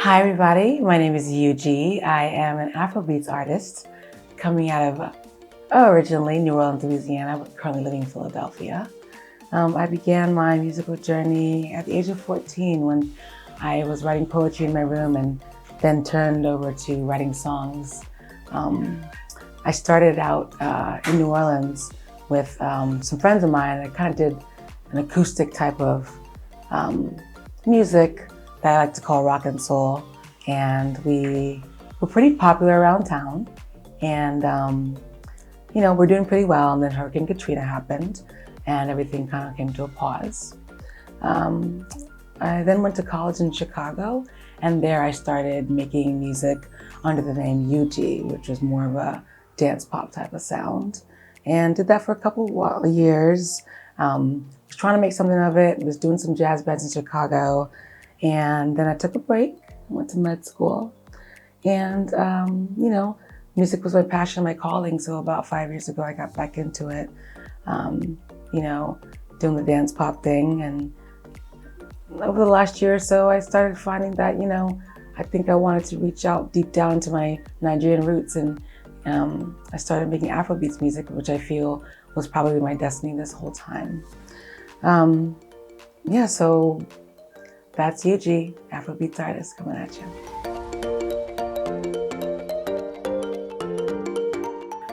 Hi everybody, my name is Eugee. I am an Afrobeats artist coming out of originally New Orleans, Louisiana, but currently living in Philadelphia. I began my musical journey at the age of 14 when I was writing poetry in my room and then turned over to writing songs. I started out in New Orleans with some friends of mine. I kind of did an acoustic type of music that I like to call rock and soul. And we were pretty popular around town. And, we're doing pretty well. And then Hurricane Katrina happened and everything kind of came to a pause. I then went to college in Chicago, and there I started making music under the name Eugee, which was more of a dance pop type of sound. And did that for a couple of years. Was trying to make something of it, was doing some jazz bands in Chicago. And then I took a break, went to med school. And, music was my passion, my calling. So about 5 years ago, I got back into it, doing the dance pop thing. And over the last year or so, I started finding that, I think I wanted to reach out deep down to my Nigerian roots. And I started making Afrobeats music, which I feel was probably my destiny this whole time. So that's Eugee, Afrobeats artist, coming at you.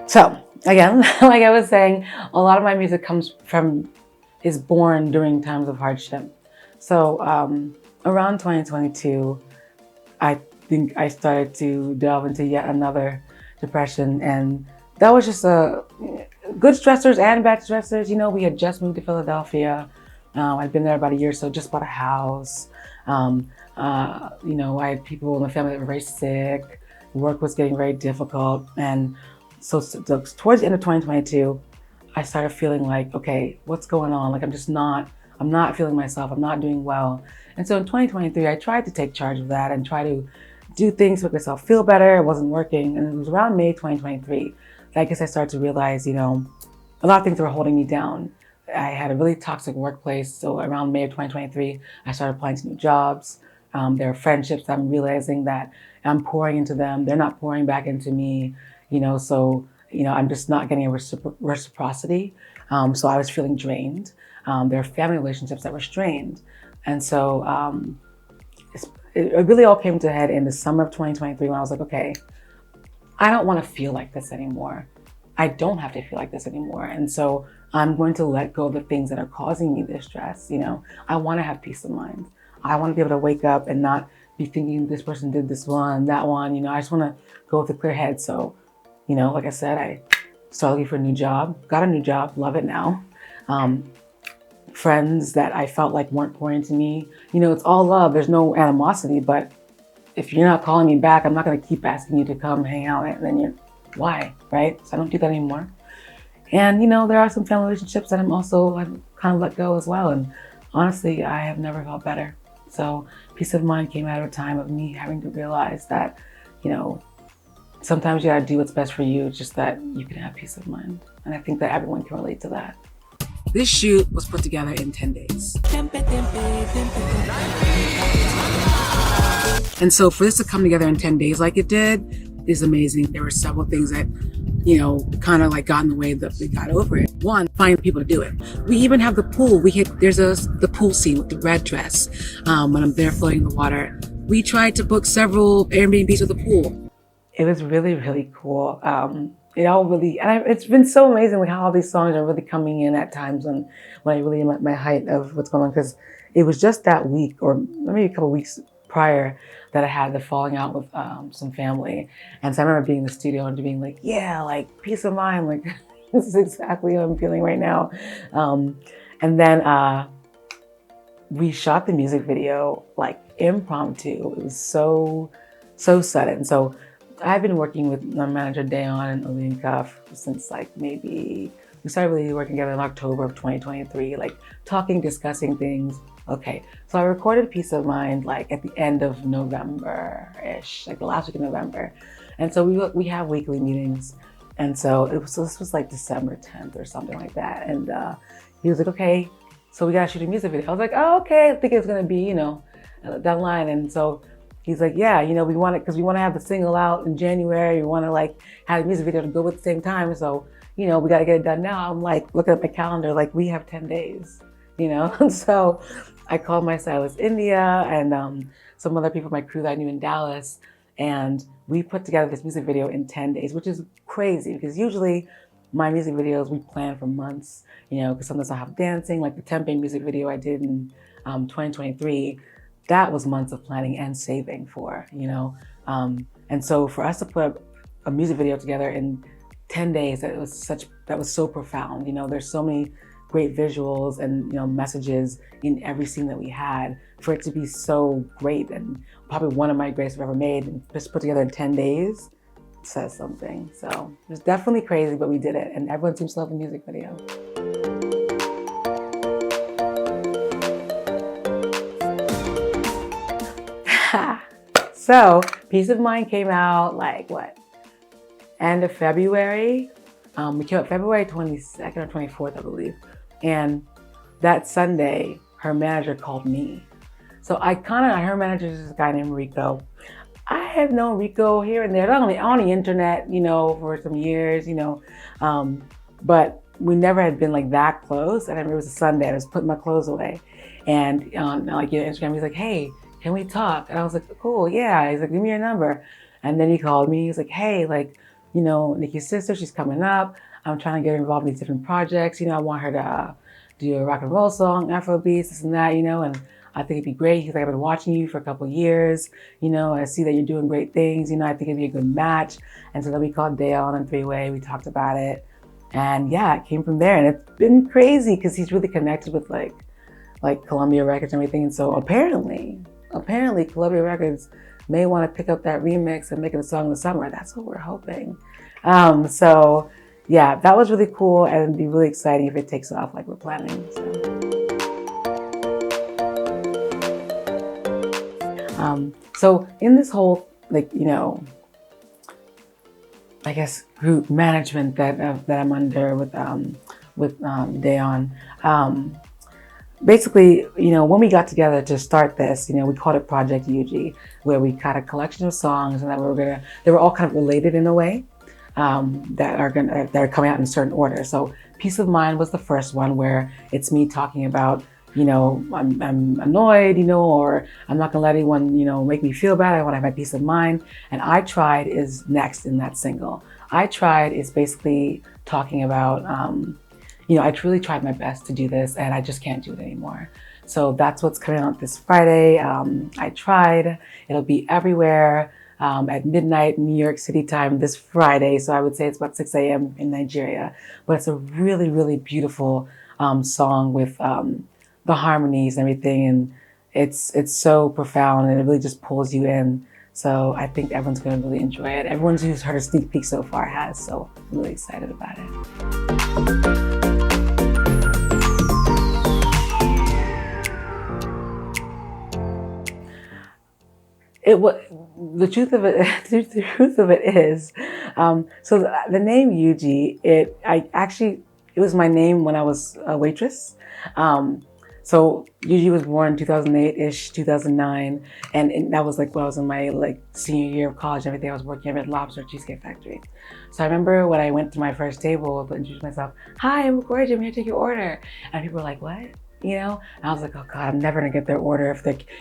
So again, like I was saying, a lot of my music is born during times of hardship. So around 2022, I think I started to delve into yet another depression, and that was just good stressors and bad stressors. We had just moved to Philadelphia. I'd been there about a year, so just bought a house. I had people in the family that were very sick. Work was getting very difficult. And so towards the end of 2022, I started feeling like, okay, what's going on? Like, I'm not feeling myself. I'm not doing well. And so in 2023, I tried to take charge of that and try to do things to make myself feel better. It wasn't working. And it was around May 2023 that I guess I started to realize, a lot of things were holding me down. I had a really toxic workplace. So around May of 2023, I started applying to new jobs. There are friendships that I'm realizing that I'm pouring into them. They're not pouring back into me, I'm just not getting a reciprocity. So I was feeling drained. There are family relationships that were strained. And so it really all came to a head in the summer of 2023 when I was like, okay, I don't want to feel like this anymore. I don't have to feel like this anymore. And so I'm going to let go of the things that are causing me this stress. I want to have peace of mind. I want to be able to wake up and not be thinking this person did this one, that one. I just want to go with a clear head. So, like I said, I started looking for a new job, got a new job, love it now. Friends that I felt like weren't pouring into me. It's all love. There's no animosity, but if you're not calling me back, I'm not going to keep asking you to come hang out. And then why, right? So I don't do that anymore. And, there are some family relationships that I've kind of let go as well. And honestly, I have never felt better. So peace of mind came out of a time of me having to realize that, sometimes you gotta do what's best for you. It's just that you can have peace of mind. And I think that everyone can relate to that. This shoot was put together in 10 days. And so for this to come together in 10 days like it did is amazing. There were several things that, kind of like got in the way that we got over it. One, finding people to do it. We even have the pool. There's the pool scene with the red dress. When I'm there floating in the water, we tried to book several Airbnbs with the pool. It was really, really cool. It's been so amazing like how all these songs are really coming in at times when I really am at my height of what's going on, because it was just that week or maybe a couple of weeks prior that I had the falling out with some family. And so I remember being in the studio and being like, yeah, like peace of mind, like this is exactly how I'm feeling right now. And then we shot the music video like impromptu. It was so sudden. So I've been working with my manager Dayon and Olin Cuff since we started really working together in October of 2023, like talking, discussing things. Okay, so I recorded Peace of Mind like at the end of November-ish, like the last week of November. And so we have weekly meetings. And so this was like December 10th or something like that. And he was like, okay, so we gotta shoot a music video. I was like, oh, okay, I think it's gonna be, down the line. And so He's like, yeah, you know, we want it because we want to have the single out in January. We want to like have the music video to go at the same time. So, you know, we got to get it done now. I'm like, looking at my calendar, like we have 10 days, you know? And so I called my stylist India and some other people, my crew that I knew in Dallas. And we put together this music video in 10 days, which is crazy because usually my music videos, we plan for months, you know, because sometimes I have dancing, like the Tempe music video I did in 2023. That was months of planning and saving for, you know. And so for us to put a music video together in 10 days, that was so profound. You know, there's so many great visuals and, you know, messages in every scene that we had. For it to be so great and probably one of my greatest I've ever made and just put together in 10 days says something. So it was definitely crazy, but we did it. And everyone seems to love the music video. So Peace of Mind came out like what? End of February. We came out February 22nd or 24th, I believe. And that Sunday, her manager called me. So her manager is this guy named Rico. I have known Rico here and there, not only on the internet, you know, for some years, you know, but we never had been like that close. And I remember it was a Sunday, I was putting my clothes away. And on like your Instagram, he's like, hey, can we talk? And I was like, cool, yeah. He's like, give me your number. And then he called me. He's like, hey, like, you know, Nicki's sister, she's coming up. I'm trying to get her involved in these different projects. You know, I want her to do a rock and roll song, Afro beats, this and that, you know, and I think it'd be great. He's like, I've been watching you for a couple of years. You know, I see that you're doing great things. You know, I think it'd be a good match. And so then we called Dale on a three-way. We talked about it. And yeah, it came from there. And it's been crazy because he's really connected with like Columbia Records and everything. And so apparently Columbia Records may want to pick up that remix and make it a song in the summer. That's what we're hoping. So yeah, that was really cool and it'd be really exciting if it takes off like we're planning. So in this whole, like, you know, I guess group management that I'm under with Dayon, basically, you know, when we got together to start this, you know, we called it Project Eugee, where we got a collection of songs and that they were all kind of related in a way, that are coming out in a certain order. So Peace of Mind was the first one where it's me talking about, you know, I'm annoyed, you know, or I'm not gonna let anyone, you know, make me feel bad. I wanna have my peace of mind. And I Tried is next in that single. I Tried is basically talking about, you know, I truly tried my best to do this and I just can't do it anymore. So that's what's coming out this Friday. I Tried. It'll be everywhere at midnight New York City time this Friday. So I would say it's about 6 a.m. in Nigeria. But it's a really, really beautiful song with the harmonies and everything. And it's so profound and it really just pulls you in. So I think everyone's going to really enjoy it. Everyone who's heard a sneak peek so far has. So I'm really excited about it. The truth of it, the truth of it is, so the name Eugee, it was my name when I was a waitress. So Eugee was born 2008-ish, 2009, and that was like when I was in my like senior year of college and everything. I was working at Red Lobster Cheesecake Factory. So I remember when I went to my first table to introduce myself, hi, I'm Gorgeous, I'm here to take your order. And people were like, what? You know? And I was like, oh God, I'm never gonna get their order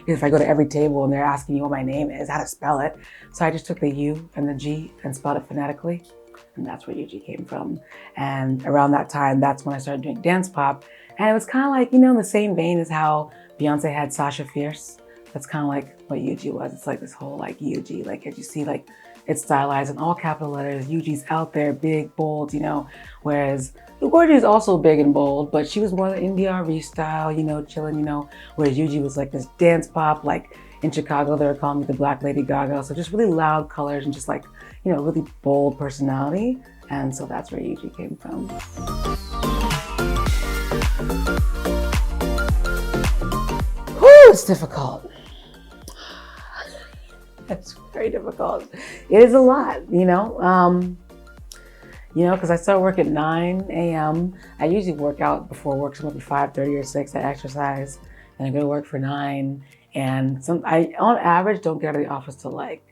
if I go to every table and they're asking me what my name is, how to spell it. So I just took the U and the G and spelled it phonetically. And that's where Eugee came from. And around that time, that's when I started doing dance pop. And it was kind of like, you know, in the same vein as how Beyonce had Sasha Fierce. That's kind of like what Eugee was. It's like this whole like Eugee, like as you see, like it's stylized in all capital letters. Eugee's out there, big, bold, you know, whereas Gorgeous is also big and bold, but she was more the indie R&B style, you know, chilling, you know, whereas Eugee was like this dance pop, like in Chicago, they were calling me the Black Lady Gaga. So just really loud colors and just like, you know, really bold personality. And so that's where Eugee came from. Whew, it's difficult. It's very difficult. It is a lot, you know. Because I start work at 9 a.m. I usually work out before work, so maybe 5:30 or 6. I exercise, and I go to work for 9. And I, on average, don't get out of the office till like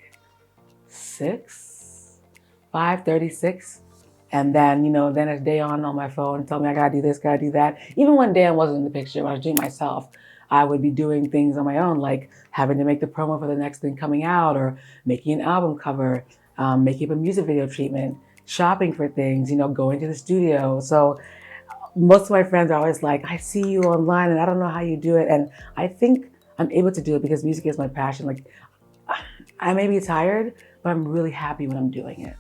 5:36. And then, then a day on my phone, tell me I gotta do this, gotta do that. Even one day I wasn't in the picture, when I was doing myself, I would be doing things on my own, like having to make the promo for the next thing coming out, or making an album cover, making up a music video treatment, shopping for things, going to the studio. So most of my friends are always like, I see you online and I don't know how you do it. And I think I'm able to do it because music is my passion. Like, I may be tired, but I'm really happy when I'm doing it,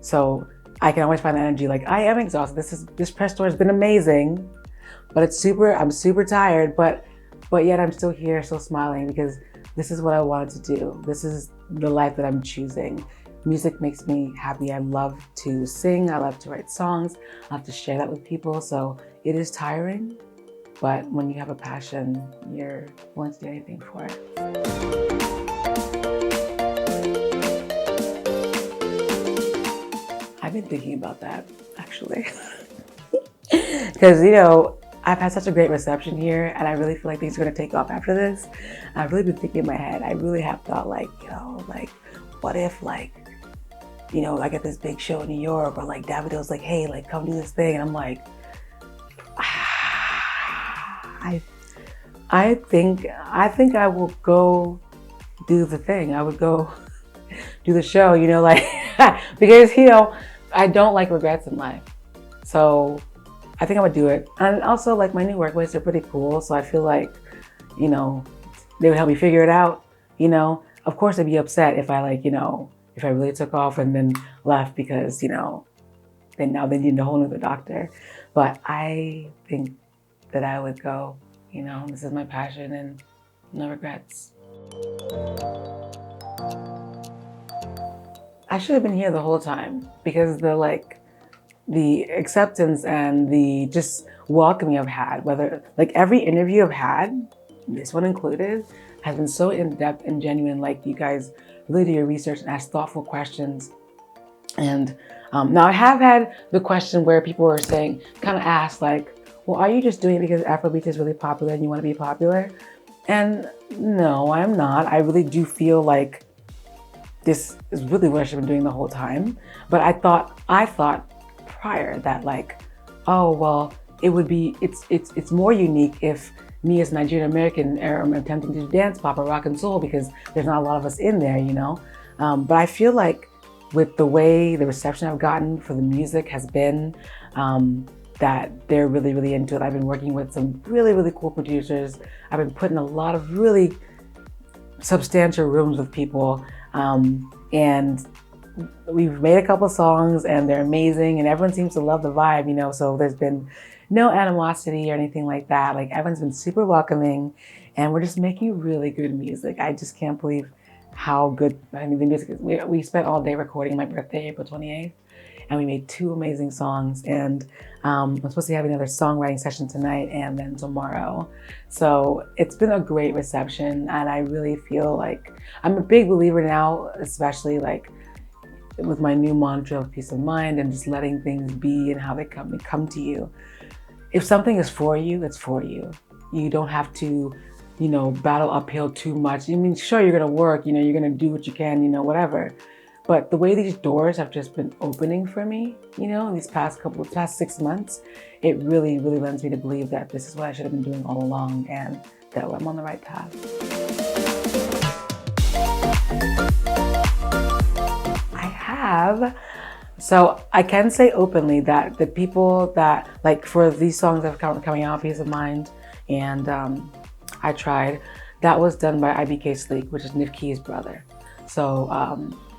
So I can always find the energy. Like, I am exhausted. This press tour has been amazing, but I'm super tired, but yet I'm still here, still smiling, because this is what I wanted to do. This is the life that I'm choosing. Music makes me happy. I love to sing. I love to write songs. I love to share that with people. So it is tiring, but when you have a passion, you're willing to do anything for it. I've been thinking about that, actually. Because, I've had such a great reception here, and I really feel like things are going to take off after this. I've really been thinking in my head. I really have thought, like, what if, I get this big show in New York, or like Davido's like, hey, like, come do this thing. And I'm like, I think I will go do the thing. I would go do the show, because, I don't like regrets in life. So I think I would do it. And also, like, my new workplace are pretty cool. So I feel like, they would help me figure it out. Of course I'd be upset if I if I really took off and then left because, then now they need a whole nother doctor. But I think that I would go, this is my passion and no regrets. I should have been here the whole time, because the acceptance and the just welcoming I've had, whether every interview I've had, this one included, has been so in-depth and genuine. Like, you guys really do your research and ask thoughtful questions. And now I have had the question where people are saying, kind of ask like, well, are you just doing it because Afrobeat is really popular and you want to be popular? And no, I'm not. I really do feel like this is really what I should have been doing the whole time. But I thought prior that oh, well, it's more unique if me as Nigerian-American am attempting to do dance, pop, or rock and soul, because there's not a lot of us in there, But I feel like with the way the reception I've gotten for the music has been, that they're really, really into it. I've been working with some really, really cool producers. I've been put in a lot of really substantial rooms with people, and we've made a couple songs and they're amazing, and everyone seems to love the vibe, so there's been no animosity or anything like that. Like, everyone's been super welcoming, and we're just making really good music. I just can't believe how good, the music is. We spent all day recording my birthday, April 28th, and we made 2 amazing songs. And I'm supposed to be having another songwriting session tonight and then tomorrow. So it's been a great reception, and I really feel like I'm a big believer now, especially with my new mantra of peace of mind and just letting things be and how they come to you. If something is for you, it's for you. You don't have to, battle uphill too much. Sure, you're gonna work, you're gonna do what you can, whatever. But the way these doors have just been opening for me, these past 6 months, it really, really lends me to believe that this is what I should have been doing all along, and that I'm on the right path. I have. So I can say openly that the people that, for these songs that are coming out, Peace of Mind and I Tried, that was done by IBK Sleek, which is Nicki's brother. So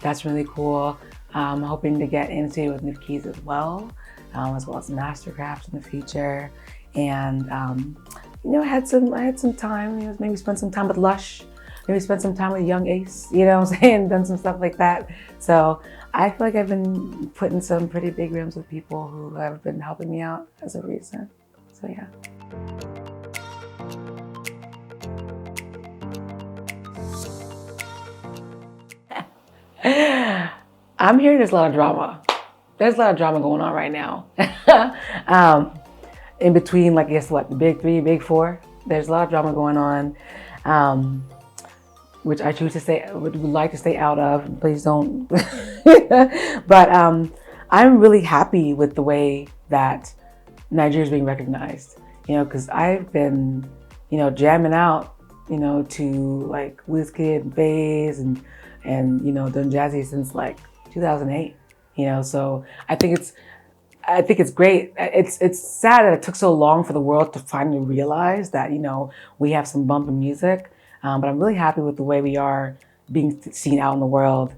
that's really cool. I'm hoping to get into with Nicki's as well as Mastercraft in the future. And I had some time, maybe spend some time with Lush, maybe spend some time with Young Ace, done some stuff like that. So I feel like I've been put in some pretty big rooms with people who have been helping me out as of recent. So yeah. I'm hearing there's a lot of drama. There's a lot of drama going on right now. In between, the big 3, big 4. There's a lot of drama going on, which I choose to stay, would like to stay out of. Please don't. But I'm really happy with the way that Nigeria is being recognized. You know, because I've been, you know, jamming out, you know, to like Wizkid, Baze, and you know, Don Jazzy since like 2008. You know, so I think it's great. It's sad that it took so long for the world to finally realize that, you know, we have some bump in music. But I'm really happy with the way we are being seen out in the world.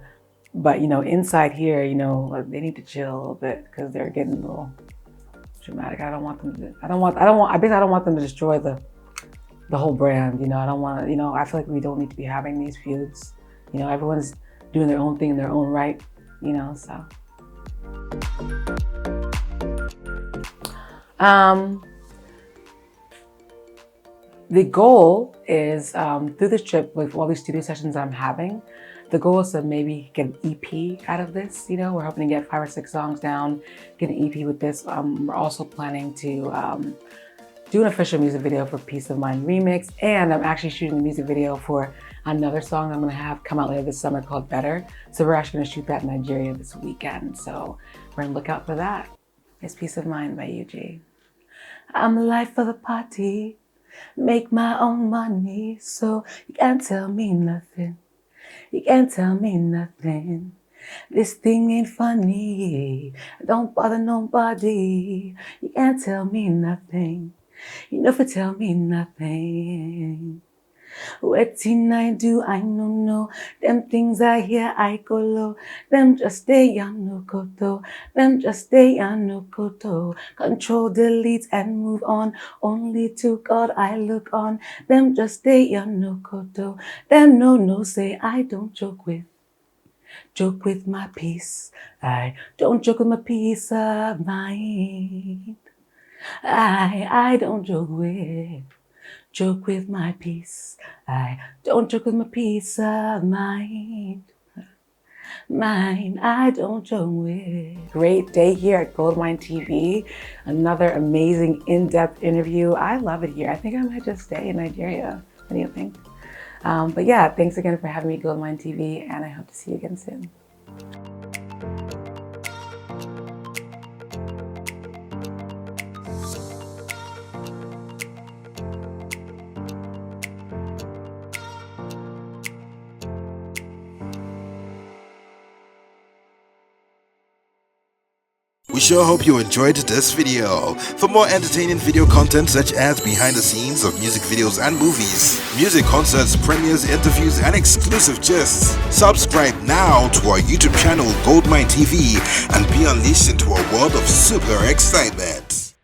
But, you know, inside here, you know, like, they need to chill a little bit because they're getting a little dramatic. I don't want them to destroy the whole brand. You know, I don't want to, you know, I feel like we don't need to be having these feuds. You know, everyone's doing their own thing in their own right, you know, so. The goal is, through this trip, with all these studio sessions I'm having, the goal is to maybe get an EP out of this. You know, we're hoping to get 5 or 6 songs down, get an EP with this. We're also planning to do an official music video for Peace of Mind Remix, and I'm actually shooting a music video for another song I'm gonna have come out later this summer called Better. So we're actually gonna shoot that in Nigeria this weekend. So we're gonna look out for that. It's Peace of Mind by Eugee. I'm the life of the party. Make my own money, so you can't tell me nothing. You can't tell me nothing. This thing ain't funny. Don't bother nobody. You can't tell me nothing. You never tell me nothing. Wetin I do, I no know. Them things I hear, I go low. Them just stay on no koto. Them just stay on no koto. Control, delete, and move on. Only to God I look on. Them just stay on no koto. Them no say I don't joke with my peace. I don't joke with my peace of mind. I don't joke with my peace. I don't joke with my peace of mind. I don't joke with. Great day here at Goldmyne TV. Another amazing in-depth interview. I love it here. I think I might just stay in Nigeria. What do you think? But yeah, thanks again for having me at Goldmyne TV, and I hope to see you again soon. We sure hope you enjoyed this video. For more entertaining video content such as behind the scenes of music videos and movies, music concerts, premieres, interviews, and exclusive gists, subscribe now to our YouTube channel Goldmyne TV and be unleashed into a world of super excitement.